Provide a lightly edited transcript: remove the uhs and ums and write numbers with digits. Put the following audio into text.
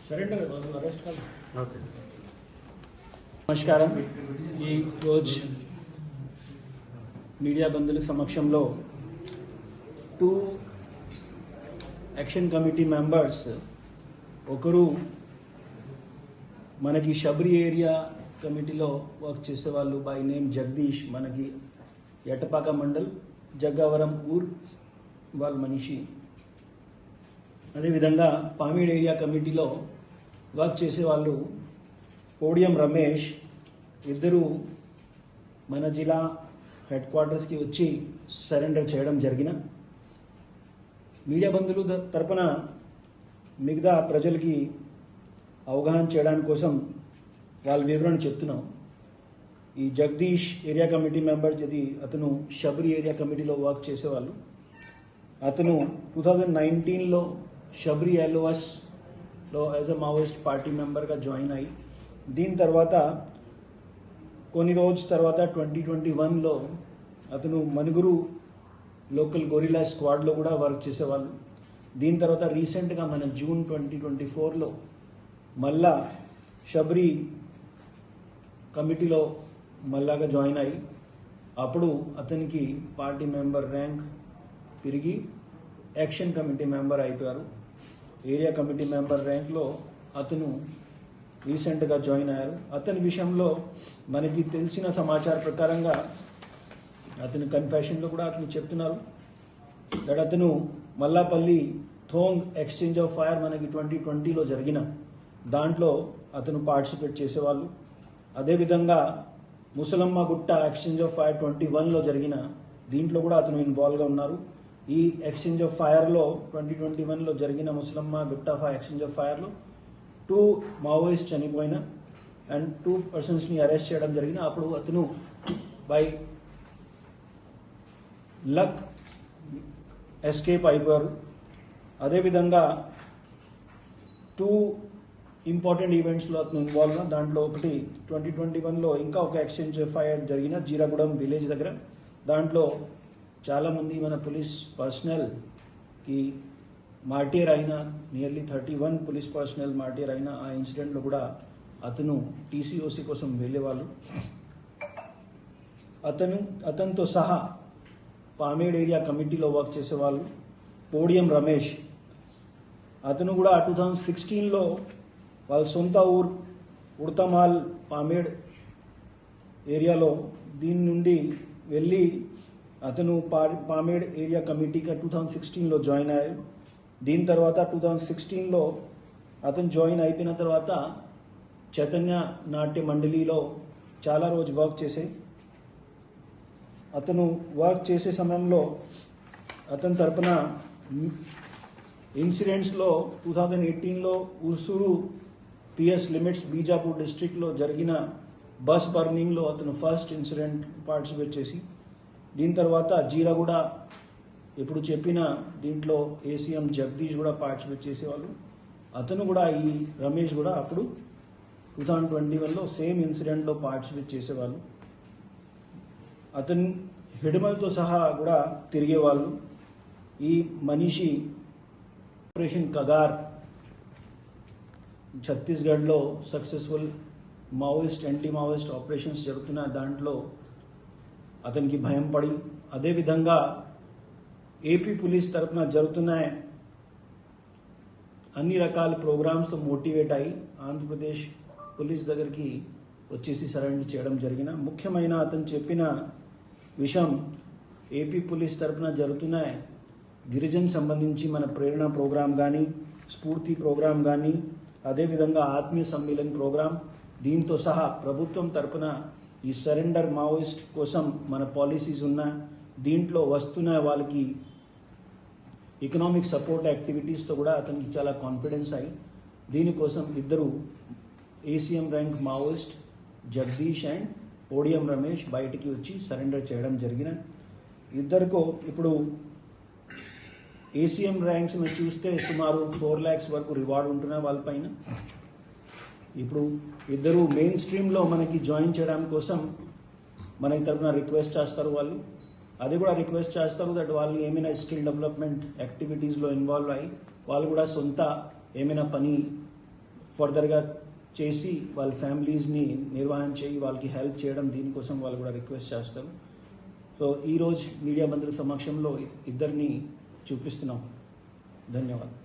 Surrender arrest కాదు. Okay sir. నమస్కారం. ఈ రోజు మీడియా బంధువుల సమక్షంలో 2 యాక్షన్ కమిటీ మెంబర్స్, ఒకరు మనకి శబరి ఏరియా కమిటీలో వర్క్ చేసేవాళ్ళు బై నేమ్ జగదీష్, మనకి ఎటపాక మండల్ జగ్గావరం ఊర్ వాళ్ళ మనిషి. అదేవిధంగా పామేడ్ ఏరియా కమిటీలో వర్క్ చేసేవాళ్ళు పోడియం రమేష్, ఇద్దరు మన జిల్లా హెడ్ క్వార్టర్స్కి వచ్చి సరెండర్ చేయడం జరిగిన. మీడియా బంధువుల తరపున మిగతా ప్రజలకి అవగాహన చేయడానికి కోసం వాళ్ళ వివరణ చెప్తున్నాం. ఈ జగదీష్ ఏరియా కమిటీ మెంబర్, అతను శబరి ఏరియా కమిటీలో వర్క్ చేసేవాళ్ళు. అతను 2019లో శబరి ఎల్ఓఎస్లో యాజ్ అ మావోయిస్ట్ పార్టీ మెంబర్గా జాయిన్ అయ్యి, దీని తర్వాత కొన్ని రోజు తర్వాత 2021లో అతను మనుగురు లోకల్ గొరిల్లా స్క్వాడ్లో కూడా వర్క్ చేసేవాళ్ళు. దీని తర్వాత రీసెంట్గా మన జూన్ 2024లో మళ్ళా శబరి కమిటీలో మళ్ళాగా జాయిన్ అయ్యి, అప్పుడు అతనికి పార్టీ మెంబర్ ర్యాంక్ పెరిగి యాక్షన్ కమిటీ మెంబర్ అయిపోయారు. ఏరియా కమిటీ మెంబర్ ర్యాంక్లో అతను రీసెంట్గా జాయిన్ అయ్యారు. అతని విషయంలో మనకి తెలిసిన సమాచారం ప్రకారంగా అతని కన్ఫెషన్లో కూడా అతను చెప్తున్నారు దట్ అతను మల్లాపల్లి థోంగ్ ఎక్స్చేంజ్ ఆఫ్ ఫైర్ మనకి 2020లో జరిగిన దాంట్లో అతను పార్టిసిపేట్ చేసేవాళ్ళు. అదేవిధంగా ముసలమ్మ గుట్ట ఎక్స్చేంజ్ ఆఫ్ ఫైర్ 2021లో జరిగిన దీంట్లో కూడా అతను ఇన్వాల్వ్గా ఉన్నారు. ఈ ఎక్స్చేంజ్ ఆఫ్ ఫైర్లో 2021లో జరిగిన ముసలమ్మ గుట్ట ఎక్స్చేంజ్ ఆఫ్ ఫైర్లో 2 మావోయిస్ట్ చనిపోయిన అండ్ 2 పర్సన్స్ని అరెస్ట్ చేయడం జరిగిన. అప్పుడు అతను బై లక్ ఎస్కేప్ అయిపోయారు. అదేవిధంగా 2 ఇంపార్టెంట్ ఈవెంట్స్లో అతను ఇన్వాల్వ్. దాంట్లో ఒకటి 2021లో ఇంకా ఒక ఎక్స్చేంజ్ ఫైర్ జరిగిన జీరాగూడెం విలేజ్ దగ్గర. దాంట్లో చాలామంది మన పోలీస్ పర్సనల్కి మార్టీర్ అయిన, నియర్లీ 31 పోలీస్ పర్సనల్ మార్టీర్ అయిన ఆ ఇన్సిడెంట్లో కూడా అతను టీసీఓసీ కోసం వెళ్ళేవాళ్ళు. అతనితో సహా పామేడ్ ఏరియా కమిటీలో వర్క్ చేసేవాళ్ళు పోడియం రమేష్, అతను కూడా 2016లో వాళ్ళ సొంత ఊరు ఉడతమాల్ పామేడ్ ఏరియాలో దీని నుండి వెళ్ళి అతను పామేడ్ ఏరియా కమిటీగా 2016లో జాయిన్ అయ్యారు. దీని తర్వాత 2016లో అతను జాయిన్ అయిపోయిన తర్వాత చైతన్య నాట్య మండలిలో చాలా రోజు వర్క్ చేసే. అతను వర్క్ చేసే సమయంలో అతని తరపున ఇన్సిడెంట్స్లో 2018లో ఉసూరు పిఎస్ లిమిట్స్ బీజాపూర్ డిస్ట్రిక్ట్లో జరిగిన బస్ బర్నింగ్లో అతను ఫస్ట్ ఇన్సిడెంట్ పార్టిసిపేట్ చేసి, దీని తర్వాత జీరాగూడ ఇప్పుడు చెప్పిన దీంట్లో ఏసీఎం జగదీష్ కూడా పార్టిసిపేట్ చేసేవాళ్ళు. అతను కూడా ఈ రమేష్ కూడా అప్పుడు 2021లో సేమ్ ఇన్సిడెంట్లో పార్టిసిపేట్ చేసేవాళ్ళు. అతను హిడమల్తో సహా కూడా తిరిగేవాళ్ళు. ఈ మనిషి ఆపరేషన్ కగార్ ఛత్తీస్గఢ్లో successful Maoist anti Maoist operations జరుగుతున్న దాంట్లో అతనికి భయం పడి, అదేవిధంగా ఏపీ పోలీస్ తరఫున జరుగుతున్న అన్ని రకాల ప్రోగ్రామ్స్తో మోటివేట్ అయ్యి ఆంధ్రప్రదేశ్ పోలీస్ దగ్గరికి వచ్చేసి సరెండర్ చేయడం జరిగిన. ముఖ్యమైన అతను చెప్పిన విషయం, ఏపీ పోలీస్ తరఫున జరుగుతున్న గిరిజన్ సంబంధించి మన ప్రేరణ ప్రోగ్రాం కానీ, స్ఫూర్తి ప్రోగ్రాం కానీ, అదేవిధంగా ఆత్మీయ సమ్మేళన్ ప్రోగ్రాం, దీంతో సహా ప్రభుత్వం తరఫున ఈ సరెండర్ మావోయిస్ట్ కోసం మన పాలసీస్ ఉన్నాయి. దీంట్లో వస్తున్న వాళ్ళకి ఎకనామిక్ సపోర్ట్ యాక్టివిటీస్తో కూడా అతనికి చాలా కాన్ఫిడెన్స్ అయ్యి, దీనికోసం ఇద్దరు ACM rank Maoist Jagadish and podium Ramesh బయటికి వచ్చి సరెండర్ చేయడం జరిగిన. ఇద్దరికో ఇప్పుడు ఏసీఎం ర్యాంక్స్ని చూస్తే సుమారు 4 lakhs వరకు రివార్డ్ ఉంటున్నాయి వాళ్ళపైన. ఇప్పుడు ఇద్దరు మెయిన్ స్ట్రీమ్లో మనకి జాయిన్ చేయడం కోసం మనకి తరఫున రిక్వెస్ట్ చేస్తారు వాళ్ళు. అది కూడా రిక్వెస్ట్ చేస్తారు దట్ వాళ్ళు ఏమైనా స్కిల్ డెవలప్మెంట్ యాక్టివిటీస్లో ఇన్వాల్వ్ అయ్యి వాళ్ళు కూడా సొంత ఏమైనా పని ఫర్దర్గా చేసి వాళ్ళ ఫ్యామిలీస్ని నిర్వహణ చేయి వాళ్ళకి హెల్ప్ చేయడం, దీనికోసం వాళ్ళు కూడా రిక్వెస్ట్ చేస్తారు. సో ఈరోజు మీడియా మంత్రుల సమక్షంలో ఇద్దరిని చూపిస్తున్నాం. ధన్యవాదాలు.